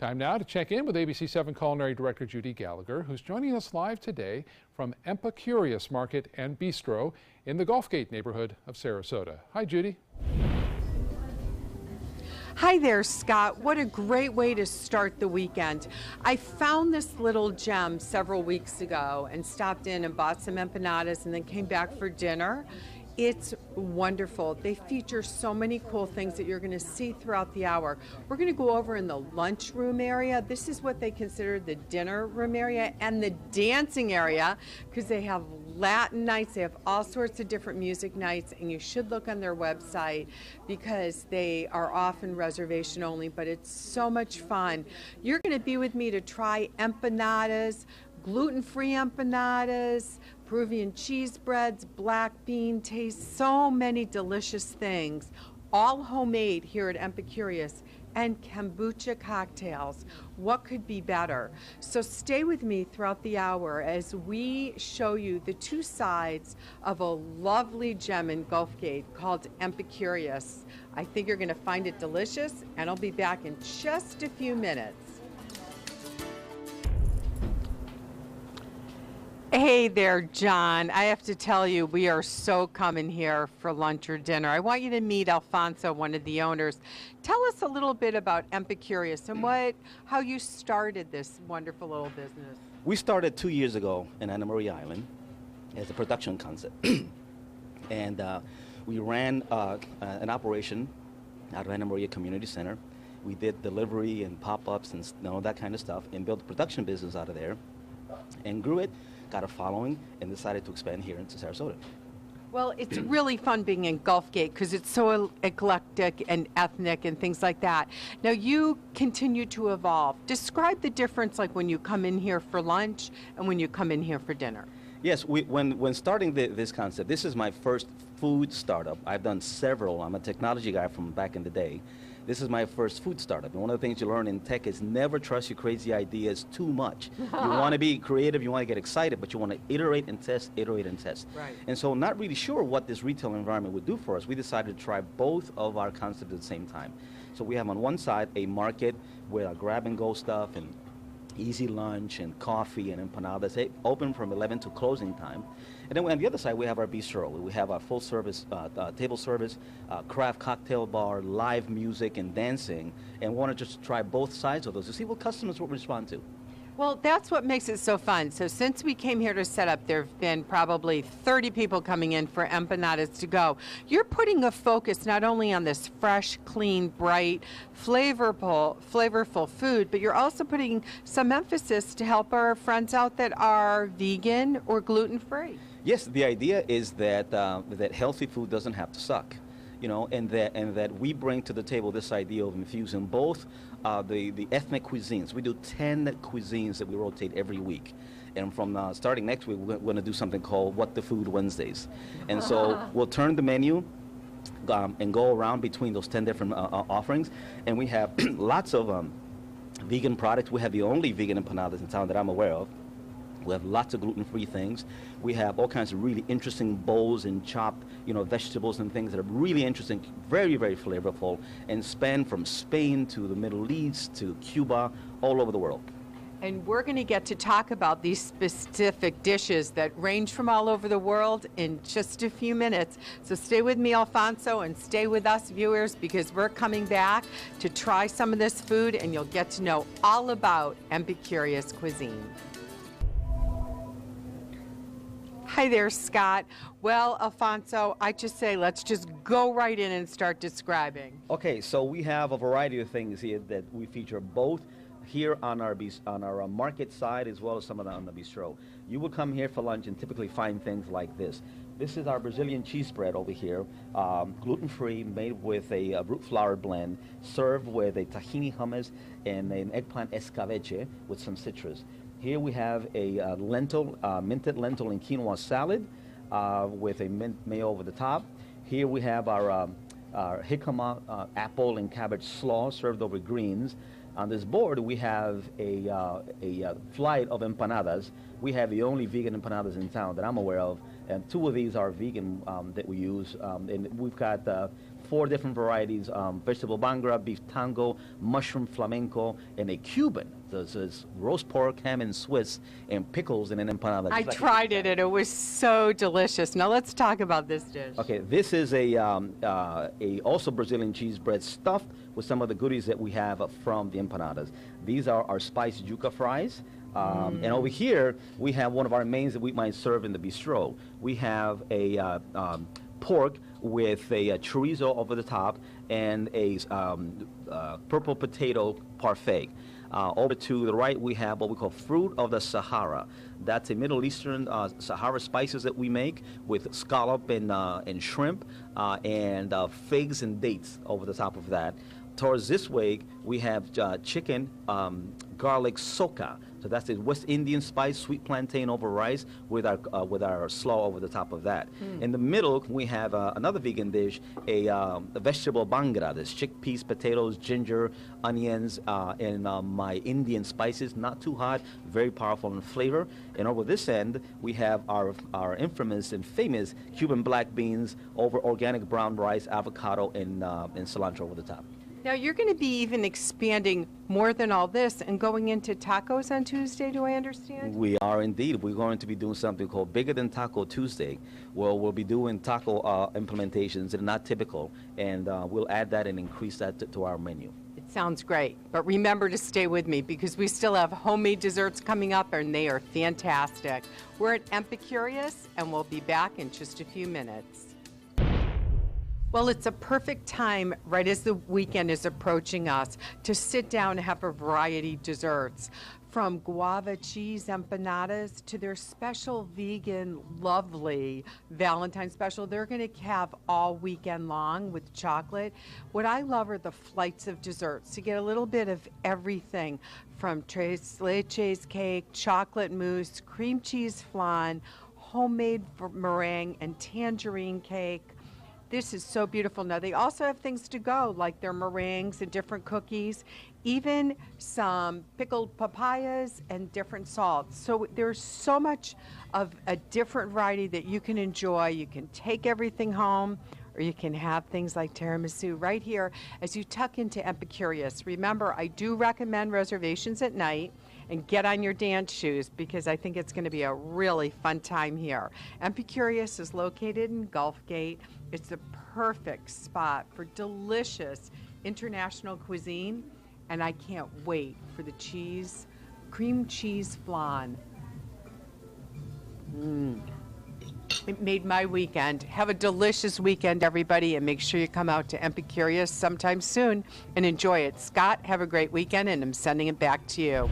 Time now to check in with ABC7 Culinary Director Judy Gallagher, who's joining us live today from Empicurious Market and Bistro in the Gulfgate neighborhood of Sarasota. Hi, Judy. Hi there, Scott. What a great way to start the weekend. I found this little gem several weeks ago and stopped in and bought some empanadas and then came back for dinner. It's wonderful. They feature so many cool things that you're going to see throughout the hour. We're going to go over in the lunchroom area. This is what they consider the dinner room area and the dancing area because they have Latin nights. They have all sorts of different music nights, and you should look on their website because they are often reservation only, but it's so much fun. You're going to be with me to try empanadas, gluten-free empanadas, Peruvian cheese breads, black bean taste, so many delicious things, all homemade here at Empicurious, and kombucha cocktails. What could be better? So stay with me throughout the hour as we show you the two sides of a lovely gem in Gulfgate called Empicurious. I think you're going to find it delicious, and I'll be back in just a few minutes. Hey there, John. I have to tell you, we are so coming here for lunch or dinner. I want you to meet Alfonso, one of the owners. Tell us a little bit about Empicurious and how you started this wonderful little business. We started 2 years ago in Anna Maria Island as a production concept. And we ran an operation out of Anna Maria Community Center. We did delivery and pop-ups and all that kind of stuff and built a production business out of there and grew it. Got a following and decided to expand here into Sarasota. Well, it's really fun being in Gulfgate because it's so eclectic and ethnic and things like that. Now you continue to evolve. Describe the difference like when you come in here for lunch and when you come in here for dinner. Yes, when starting this concept, this is my first food startup. I've done several. I'm a technology guy from back in the day. This is my first food startup. And one of the things you learn in tech is never trust your crazy ideas too much. You want to be creative, you want to get excited, but you want to iterate and test, iterate and test. Right. And so not really sure what this retail environment would do for us, we decided to try both of our concepts at the same time. So we have on one side a market where our grab-and-go stuff and easy lunch and coffee and empanadas. They open from 11 to closing time. And then on the other side, we have our bistro. We have our full service, table service, craft cocktail bar, live music and dancing, and want to just try both sides of those to see what customers will respond to. Well, that's what makes it so fun. So since we came here to set up, there have been probably 30 people coming in for empanadas to go. You're putting a focus not only on this fresh, clean, bright, flavorful food, but you're also putting some emphasis to help our friends out that are vegan or gluten-free. Yes, the idea is that that healthy food doesn't have to suck. You know, and that we bring to the table this idea of infusing both the ethnic cuisines. We do 10 cuisines that we rotate every week. And from starting next week, we're going to do something called What the Food Wednesdays. And so we'll turn the menu and go around between those 10 different offerings. And we have lots of vegan products. We have the only vegan empanadas in town that I'm aware of. We have lots of gluten-free things. We have all kinds of really interesting bowls and chopped, vegetables and things that are really interesting, very, very flavorful, and span from Spain to the Middle East to Cuba, all over the world. And we're going to get to talk about these specific dishes that range from all over the world in just a few minutes. So stay with me, Alfonso, and stay with us, viewers, because we're coming back to try some of this food, and you'll get to know all about Empicurious cuisine. Hi there, Scott. Well, Alfonso, I just say let's just go right in and start describing. Okay, so we have a variety of things here that we feature both here on our market side as well as some of that on the bistro. You will come here for lunch and typically find things like this. This is our Brazilian cheese bread over here, gluten-free, made with a root flour blend, served with a tahini hummus and an eggplant escabeche with some citrus. Here we have a minted lentil and quinoa salad with a mint mayo over the top. Here we have our jicama apple and cabbage slaw served over greens. On this board, we have a flight of empanadas. We have the only vegan empanadas in town that I'm aware of, and two of these are vegan that we use. And we've got 4 different varieties, vegetable bhangra, beef tango, mushroom flamenco, and a Cuban. This is roast pork, ham and Swiss, and pickles in an empanada. I tried it and it was so delicious. Now let's talk about this dish. Okay, this is a also Brazilian cheese bread stuffed with some of the goodies that we have from the empanadas. These are our spiced yuca fries. And over here, we have one of our mains that we might serve in the bistro. We have a pork with a chorizo over the top and a purple potato parfait. Over to the right, we have what we call fruit of the Sahara. That's a Middle Eastern Sahara spices that we make with scallop and shrimp and figs and dates over the top of that. Towards this way, we have chicken garlic soca. So that's the West Indian spice, sweet plantain over rice with our slaw over the top of that. In the middle, we have another vegan dish, a vegetable bhangra. There's chickpeas, potatoes, ginger, onions, and my Indian spices. Not too hot, very powerful in flavor. And over this end, we have our infamous and famous Cuban black beans over organic brown rice, avocado, and cilantro over the top. Now you're going to be even expanding more than all this and going into tacos on Tuesday, do I understand? We are indeed. We're going to be doing something called Bigger Than Taco Tuesday, where we'll be doing taco implementations that are not typical, and we'll add that and increase that to our menu. It sounds great, but remember to stay with me because we still have homemade desserts coming up and they are fantastic. We're at Epicurious and we'll be back in just a few minutes. Well, it's a perfect time, right as the weekend is approaching us, to sit down and have a variety of desserts. From guava cheese empanadas to their special vegan, lovely Valentine's special. They're going to have all weekend long with chocolate. What I love are the flights of desserts to get a little bit of everything from tres leches cake, chocolate mousse, cream cheese flan, homemade meringue, and tangerine cake. This is so beautiful. Now, they also have things to go, like their meringues and different cookies, even some pickled papayas and different salts. So there's so much of a different variety that you can enjoy. You can take everything home, or you can have things like tiramisu right here as you tuck into Epicurious. Remember, I do recommend reservations at night and get on your dance shoes because I think it's going to be a really fun time here. Epicurious is located in Gulfgate. It's the perfect spot for delicious international cuisine, and I can't wait for the cream cheese flan. It made my weekend. Have a delicious weekend, everybody, and make sure you come out to Epicurious sometime soon and enjoy it. Scott, have a great weekend, and I'm sending it back to you.